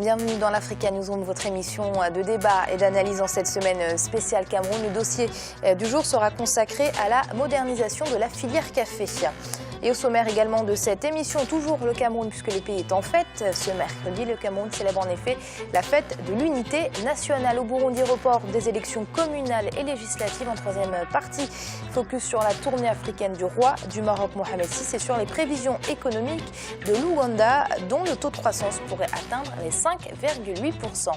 Bienvenue dans l'Africa Newsroom, votre émission de débat et d'analyse en cette semaine spéciale Cameroun. Le dossier du jour sera consacré à la modernisation de la filière café. Et au sommaire également de cette émission, toujours le Cameroun, puisque le pays est en fête. Ce mercredi, le Cameroun célèbre en effet la fête de l'unité nationale. Au Burundi, report des élections communales et législatives en troisième partie. Focus sur la tournée africaine du roi du Maroc, Mohamed VI, et sur les prévisions économiques de l'Ouganda, dont le taux de croissance pourrait atteindre les 5,8%.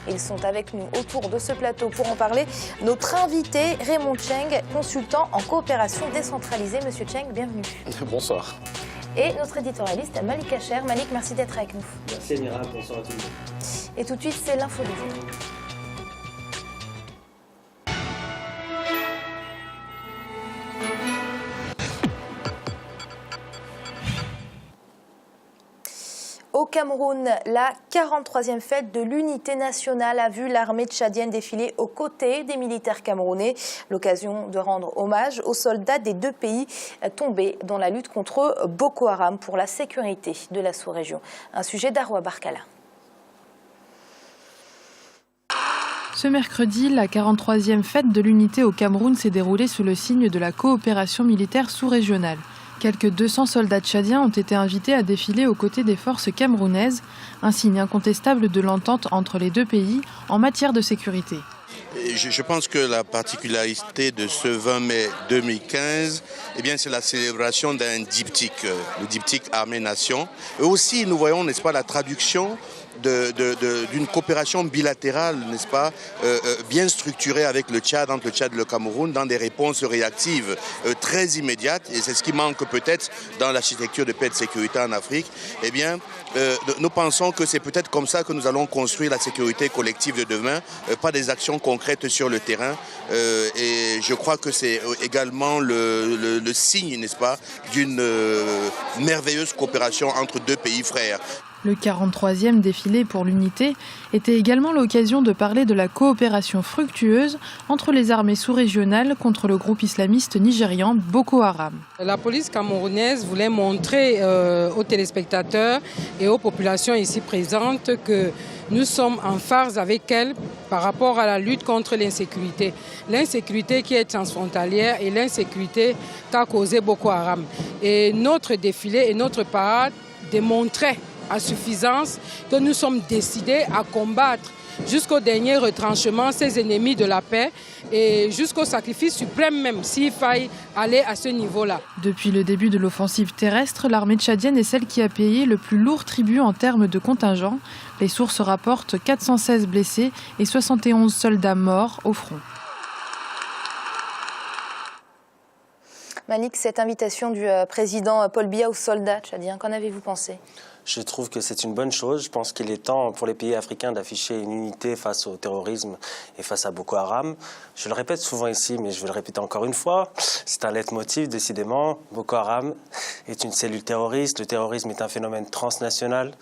Ils sont avec nous autour de ce plateau pour en parler. Notre invité, Raymond Cheng, consultant en coopération décentralisée. Monsieur Cheng, bienvenue. Bonsoir. Et notre éditorialiste Malik Acher. Malik, merci d'être avec nous. Merci Mira, bonsoir à tout le monde. Et tout de suite, c'est l'info du jour. Au Cameroun, la 43e fête de l'unité nationale a vu l'armée tchadienne défiler aux côtés des militaires camerounais. L'occasion de rendre hommage aux soldats des deux pays tombés dans la lutte contre Boko Haram pour la sécurité de la sous-région. Un sujet d'Arwa Barkala. Ce mercredi, la 43e fête de l'unité au Cameroun s'est déroulée sous le signe de la coopération militaire sous-régionale. Quelques 200 soldats tchadiens ont été invités à défiler aux côtés des forces camerounaises, un signe incontestable de l'entente entre les deux pays en matière de sécurité. Je pense que la particularité de ce 20 mai 2015, c'est la célébration d'un diptyque, le diptyque Armée-Nation. Et aussi, nous voyons, n'est-ce pas, la traduction d'une coopération bilatérale, n'est-ce pas, bien structurée avec le Tchad, entre le Tchad et le Cameroun, dans des réponses réactives très immédiates. Et c'est ce qui manque peut-être dans l'architecture de paix et de sécurité en Afrique. Nous pensons que c'est peut-être comme ça que nous allons construire la sécurité collective de demain, pas des actions concrètes sur le terrain. Et je crois que c'est également le signe, n'est-ce pas, d'une merveilleuse coopération entre deux pays frères. Le 43e défilé pour l'unité était également l'occasion de parler de la coopération fructueuse entre les armées sous-régionales contre le groupe islamiste nigérian Boko Haram. La police camerounaise voulait montrer aux téléspectateurs et aux populations ici présentes que nous sommes en phase avec elles par rapport à la lutte contre l'insécurité. L'insécurité qui est transfrontalière et l'insécurité qu'a causé Boko Haram. Et notre défilé et notre parade démontraient à suffisance que nous sommes décidés à combattre jusqu'au dernier retranchement ces ennemis de la paix et jusqu'au sacrifice suprême même s'il faille aller à ce niveau-là. Depuis le début de l'offensive terrestre, l'armée tchadienne est celle qui a payé le plus lourd tribut en termes de contingent. Les sources rapportent 416 blessés et 71 soldats morts au front. Malik, cette invitation du président Paul Biya aux soldats tchadiens, qu'en avez-vous pensé ? Je trouve que c'est une bonne chose. Je pense qu'il est temps pour les pays africains d'afficher une unité face au terrorisme et face à Boko Haram. Je le répète souvent ici, mais je vais le répéter encore une fois. C'est un leitmotiv, décidément. Boko Haram est une cellule terroriste. Le terrorisme est un phénomène transnational.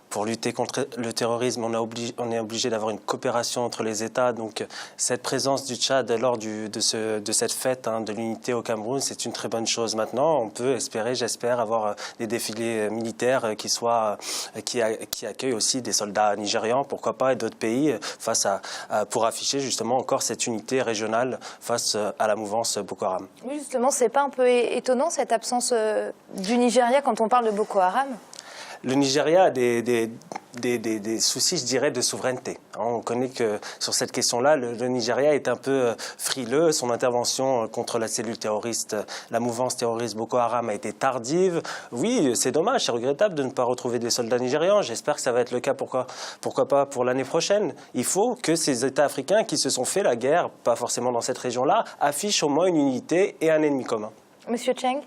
Pour lutter contre le terrorisme, on est obligé d'avoir une coopération entre les États. Donc cette présence du Tchad lors de cette fête de l'unité au Cameroun, c'est une très bonne chose. Maintenant, on peut espérer, j'espère, avoir des défilés militaires qui accueillent aussi des soldats nigérians, pourquoi pas, et d'autres pays, pour afficher justement encore cette unité régionale face à la mouvance Boko Haram. Oui, justement, c'est pas un peu étonnant cette absence du Nigeria quand on parle de Boko Haram ? Le Nigeria a des soucis, je dirais, de souveraineté. On connaît que sur cette question-là, le Nigeria est un peu frileux. Son intervention contre la cellule terroriste, la mouvance terroriste Boko Haram a été tardive. Oui, c'est dommage, c'est regrettable de ne pas retrouver des soldats nigérians. J'espère que ça va être le cas, pourquoi pas pour l'année prochaine. Il faut que ces États africains qui se sont fait la guerre, pas forcément dans cette région-là, affichent au moins une unité et un ennemi commun. Monsieur Cheng ?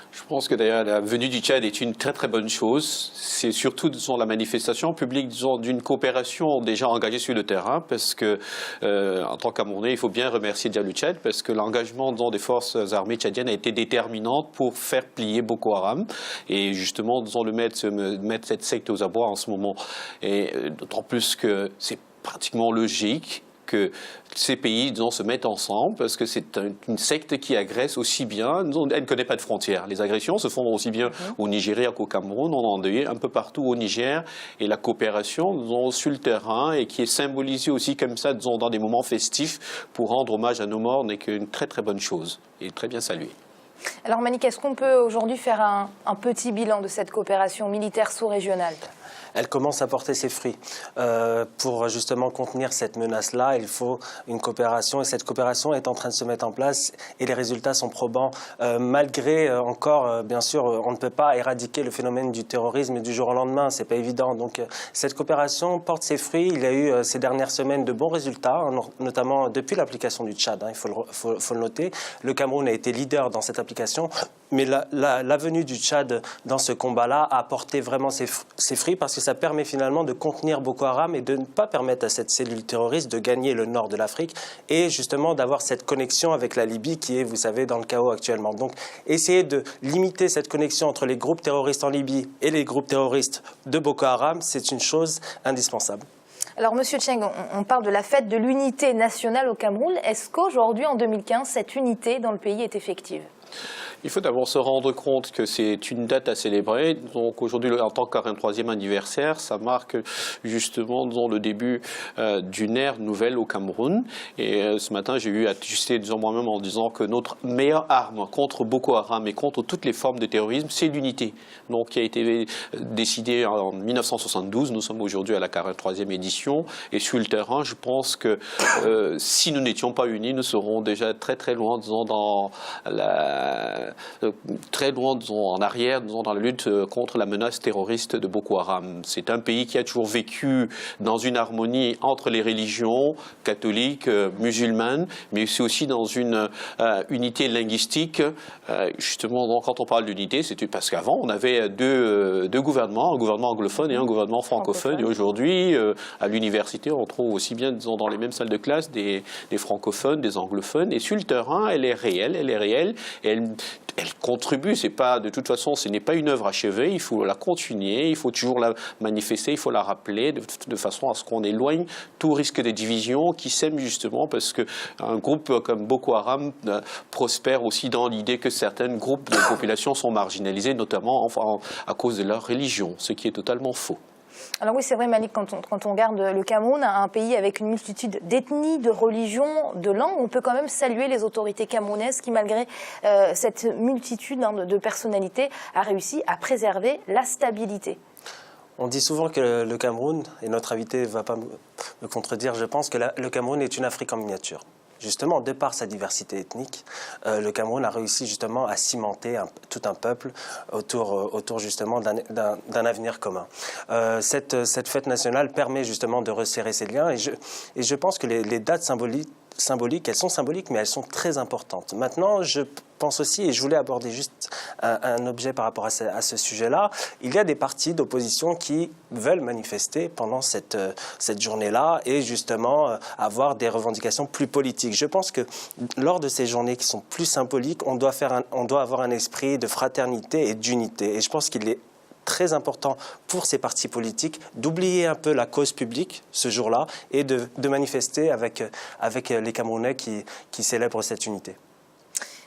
Je pense que d'ailleurs la venue du Tchad est une très très bonne chose. C'est surtout la manifestation publique d'une coopération déjà engagée sur le terrain, parce que en tant qu'Camerounais, il faut bien remercier déjà le Tchad, parce que l'engagement des forces armées tchadiennes a été déterminant pour faire plier Boko Haram et justement mettre cette secte aux abois en ce moment. Et d'autant plus que c'est pratiquement logique que ces pays, disons, se mettent ensemble, parce que c'est une secte qui agresse aussi bien, disons, elle ne connaît pas de frontières. Les agressions se font aussi bien au Nigeria qu'au Cameroun, on en a un peu partout au Niger, et la coopération, disons, sur le terrain, et qui est symbolisée aussi comme ça, disons, dans des moments festifs, pour rendre hommage à nos morts, n'est qu'une très très bonne chose, et très bien saluée. Alors Malik, est-ce qu'on peut aujourd'hui faire un petit bilan de cette coopération militaire sous-régionale ? Elle commence à porter ses fruits. Pour justement contenir cette menace-là, il faut une coopération, et cette coopération est en train de se mettre en place et les résultats sont probants. Malgré encore, bien sûr, on ne peut pas éradiquer le phénomène du terrorisme du jour au lendemain, c'est pas évident. Donc cette coopération porte ses fruits. Il y a eu ces dernières semaines de bons résultats, notamment depuis l'application du Tchad, il faut le noter. Le Cameroun a été leader dans cette application, mais la venue du Tchad dans ce combat-là a porté vraiment ses fruits, parce que ça permet finalement de contenir Boko Haram et de ne pas permettre à cette cellule terroriste de gagner le nord de l'Afrique et justement d'avoir cette connexion avec la Libye qui est, vous savez, dans le chaos actuellement. Donc essayer de limiter cette connexion entre les groupes terroristes en Libye et les groupes terroristes de Boko Haram, c'est une chose indispensable. Alors, Monsieur Cheng, on parle de la fête de l'unité nationale au Cameroun. Est-ce qu'aujourd'hui, en 2015, cette unité dans le pays est effective ? Il faut d'abord se rendre compte que c'est une date à célébrer. Donc aujourd'hui, en tant que 43e anniversaire, ça marque justement, disons, le début d'une ère nouvelle au Cameroun. Et ce matin, j'ai eu à ajuster, disons, moi-même en disant que notre meilleure arme contre Boko Haram et contre toutes les formes de terrorisme, c'est l'unité. Donc, qui a été décidée en 1972. Nous sommes aujourd'hui à la 43e édition. Et sur le terrain, je pense que si nous n'étions pas unis, nous serons déjà très très loin, disons, dans très loin, disons, en arrière, disons, dans la lutte contre la menace terroriste de Boko Haram. C'est un pays qui a toujours vécu dans une harmonie entre les religions catholiques, musulmanes, mais c'est aussi dans une unité linguistique. Justement, donc, quand on parle d'unité, c'est parce qu'avant, on avait deux gouvernements, un gouvernement anglophone et un gouvernement francophone. Et aujourd'hui, à l'université, on trouve aussi bien, disons, dans les mêmes salles de classe des francophones, des anglophones. Et sur le terrain, elle est réelle, et elle contribue. C'est pas, de toute façon, ce n'est pas une œuvre achevée. Il faut la continuer, il faut toujours la manifester, il faut la rappeler de façon à ce qu'on éloigne tout risque de division qui sème justement parce qu'un groupe comme Boko Haram prospère aussi dans l'idée que certains groupes de population sont marginalisés, notamment à cause de leur religion, ce qui est totalement faux. Alors oui, c'est vrai, Malik, quand on regarde le Cameroun, un pays avec une multitude d'ethnies, de religions, de langues, on peut quand même saluer les autorités camerounaises qui, malgré cette multitude de personnalités, a réussi à préserver la stabilité. On dit souvent que le Cameroun, et notre invité ne va pas me contredire, je pense que le Cameroun est une Afrique en miniature. Justement, de par sa diversité ethnique, le Cameroun a réussi justement à cimenter tout un peuple autour justement d'un avenir commun. Cette fête nationale permet justement de resserrer ces liens et je pense que les dates symboliques, elles sont symboliques, mais elles sont très importantes. Maintenant, je pense aussi, et je voulais aborder juste un objet par rapport à ce sujet-là, il y a des partis d'opposition qui veulent manifester pendant cette journée-là et justement avoir des revendications plus politiques. Je pense que lors de ces journées qui sont plus symboliques, on doit avoir un esprit de fraternité et d'unité. Et je pense qu'il est très important pour ces partis politiques d'oublier un peu la cause publique ce jour-là et de manifester avec les Camerounais qui célèbrent cette unité.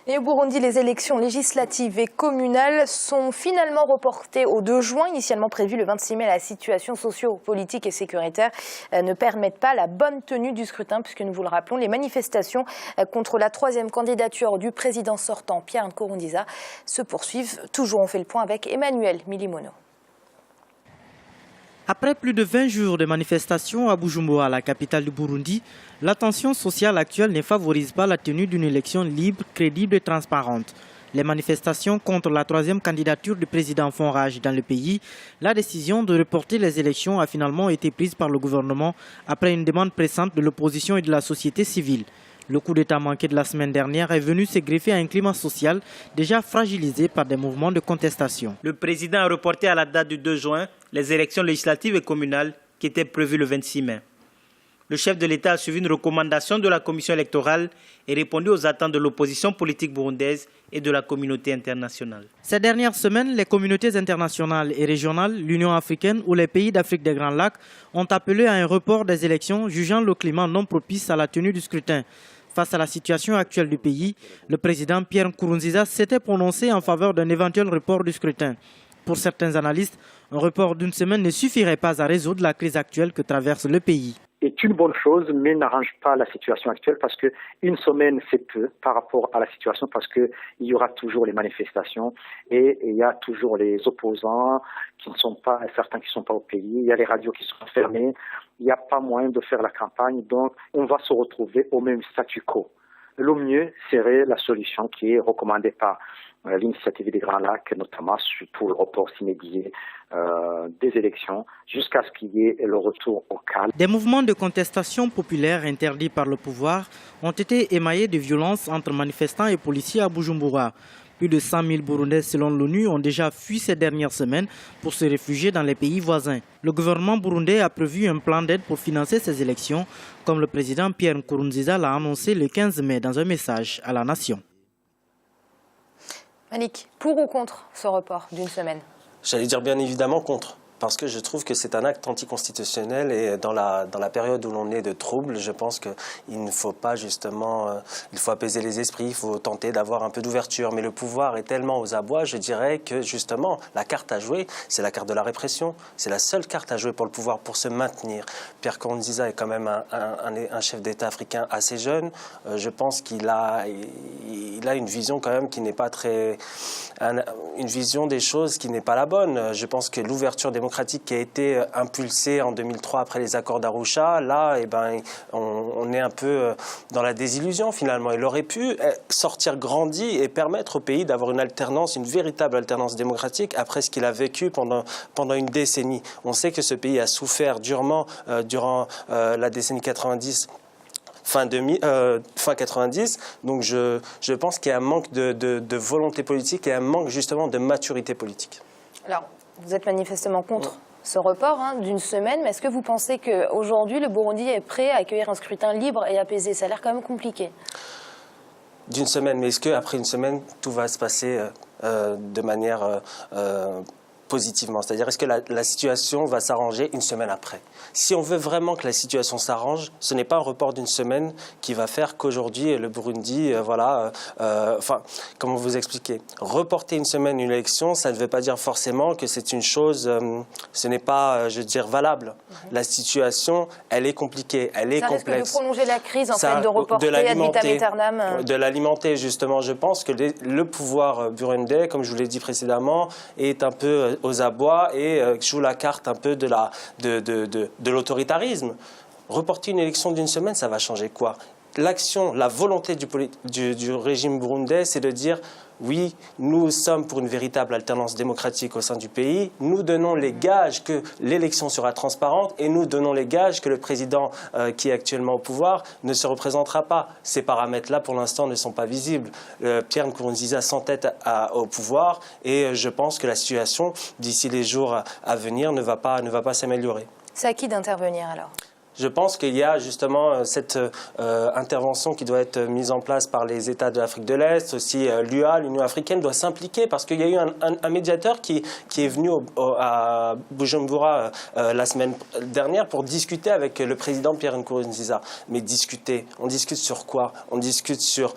Et au Burundi, les élections législatives et communales sont finalement reportées au 2 juin, initialement prévues le 26 mai. La situation socio-politique et sécuritaire ne permettent pas la bonne tenue du scrutin, puisque nous vous le rappelons, les manifestations contre la 3e candidature du président sortant, Pierre Nkurunziza, se poursuivent. Toujours, on fait le point avec Emmanuel Milimono. Après plus de 20 jours de manifestations à Bujumbura, la capitale du Burundi, la tension sociale actuelle ne favorise pas la tenue d'une élection libre, crédible et transparente. Les manifestations contre la 3e candidature du président font rage dans le pays. La décision de reporter les élections a finalement été prise par le gouvernement après une demande pressante de l'opposition et de la société civile. Le coup d'État manqué de la semaine dernière est venu se greffer à un climat social déjà fragilisé par des mouvements de contestation. Le président a reporté à la date du 2 juin les élections législatives et communales qui étaient prévues le 26 mai. Le chef de l'État a suivi une recommandation de la commission électorale et répondu aux attentes de l'opposition politique burundaise et de la communauté internationale. Ces dernières semaines, les communautés internationales et régionales, l'Union africaine ou les pays d'Afrique des Grands Lacs ont appelé à un report des élections, jugeant le climat non propice à la tenue du scrutin. Face à la situation actuelle du pays, le président Pierre Nkurunziza s'était prononcé en faveur d'un éventuel report du scrutin. Pour certains analystes, un report d'une semaine ne suffirait pas à résoudre la crise actuelle que traverse le pays. Est une bonne chose, mais n'arrange pas la situation actuelle parce que une semaine c'est peu par rapport à la situation parce que il y aura toujours les manifestations et il y a toujours les opposants qui ne sont pas, certains qui ne sont pas au pays, il y a les radios qui sont fermées, il n'y a pas moyen de faire la campagne, donc on va se retrouver au même statu quo. Le mieux serait la solution qui est recommandée par l'initiative des Grands Lacs, notamment pour le report inédit des élections, jusqu'à ce qu'il y ait le retour au calme. Des mouvements de contestation populaire interdits par le pouvoir ont été émaillés de violences entre manifestants et policiers à Bujumbura. Plus de 100 000 Burundais, selon l'ONU, ont déjà fui ces dernières semaines pour se réfugier dans les pays voisins. Le gouvernement burundais a prévu un plan d'aide pour financer ces élections, comme le président Pierre Nkurunziza l'a annoncé le 15 mai dans un message à la nation. Malik, pour ou contre ce report d'une semaine? J'allais dire bien évidemment contre. Parce que je trouve que c'est un acte anticonstitutionnel et dans la période où l'on est de troubles, je pense qu'il ne faut pas justement, il faut apaiser les esprits, il faut tenter d'avoir un peu d'ouverture. Mais le pouvoir est tellement aux abois, je dirais que justement, la carte à jouer, c'est la carte de la répression. C'est la seule carte à jouer pour le pouvoir, pour se maintenir. Pierre Nkurunziza est quand même un chef d'État africain assez jeune. Je pense qu'il a une vision quand même qui n'est pas très... une vision des choses qui n'est pas la bonne. Je pense que l'ouverture démocratique qui a été impulsée en 2003 après les accords d'Arusha, là, on est un peu dans la désillusion finalement. Il aurait pu sortir grandi et permettre au pays d'avoir une alternance, une véritable alternance démocratique après ce qu'il a vécu pendant une décennie. On sait que ce pays a souffert durement durant la décennie 90. Fin 90, donc je pense qu'il y a un manque de volonté politique et un manque justement de maturité politique. Alors, vous êtes manifestement contre ce report d'une semaine, mais est-ce que vous pensez qu'aujourd'hui le Burundi est prêt à accueillir un scrutin libre et apaisé? Ça a l'air quand même compliqué. D'une semaine, mais est-ce qu'après une semaine, tout va se passer de manière positivement? C'est-à-dire, est-ce que la situation va s'arranger une semaine après? Si on veut vraiment que la situation s'arrange, ce n'est pas un report d'une semaine qui va faire qu'aujourd'hui, le Burundi, comment vous expliquer? Reporter une semaine une élection, ça ne veut pas dire forcément que c'est une chose, ce n'est pas, je veux dire, valable. La situation, elle est compliquée, elle est complexe. Ça risque de prolonger la crise, en fait, de reporter ad vitam aeternam. De l'alimenter, justement. Je pense que le pouvoir burundais, comme je vous l'ai dit précédemment, est un peu aux abois et joue la carte un peu de l'autoritarisme. Reporter une élection d'une semaine, ça va changer quoi? L'action, la volonté du régime burundais, c'est de dire oui, nous sommes pour une véritable alternance démocratique au sein du pays. Nous donnons les gages que l'élection sera transparente et nous donnons les gages que le président qui est actuellement au pouvoir ne se représentera pas. Ces paramètres-là, pour l'instant, ne sont pas visibles. Pierre Nkurunziza s'entête au pouvoir et je pense que la situation, d'ici les jours à venir, ne va pas s'améliorer. C'est à qui d'intervenir alors? Je pense qu'il y a justement cette intervention qui doit être mise en place par les États de l'Afrique de l'Est. Aussi, l'UA, l'Union africaine, doit s'impliquer parce qu'il y a eu un médiateur qui est venu à Bujumbura la semaine dernière pour discuter avec le président Pierre Nkurunziza. Mais discuter, on discute sur quoi? On discute sur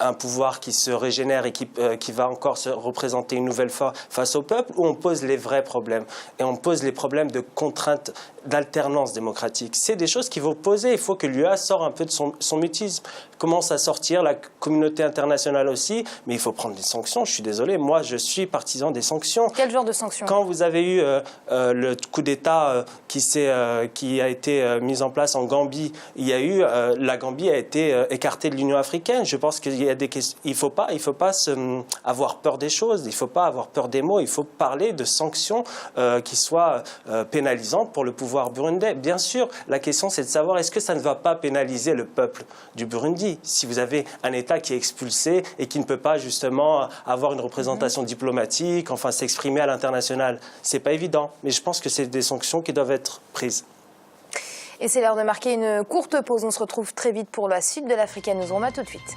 un pouvoir qui se régénère et qui va encore se représenter une nouvelle fois face au peuple, où on pose les vrais problèmes. Et on pose les problèmes de contraintes, d'alternance démocratique. C'est des choses qu'il faut poser. Il faut que l'UA sorte un peu de son mutisme, commence à sortir, la communauté internationale aussi, mais il faut prendre des sanctions. Je suis désolé, moi je suis partisan des sanctions. Quel genre de sanctions? Quand vous avez eu le coup d'État qui a été mis en place en Gambie, la Gambie a été écartée de l'Union africaine. Je pense qu'il y a des questions. Il faut pas avoir peur des choses. Il faut pas avoir peur des mots. Il faut parler de sanctions qui soient pénalisantes pour le pouvoir burundais. Bien sûr, la question c'est de savoir est-ce que ça ne va pas pénaliser le peuple du Burundi si vous avez un État qui est expulsé et qui ne peut pas justement avoir une représentation diplomatique, enfin s'exprimer à l'international. C'est pas évident, mais je pense que c'est des sanctions qui doivent être prises. Et c'est l'heure de marquer une courte pause. On se retrouve très vite pour la suite de l'Africa Newsroom. À tout de suite.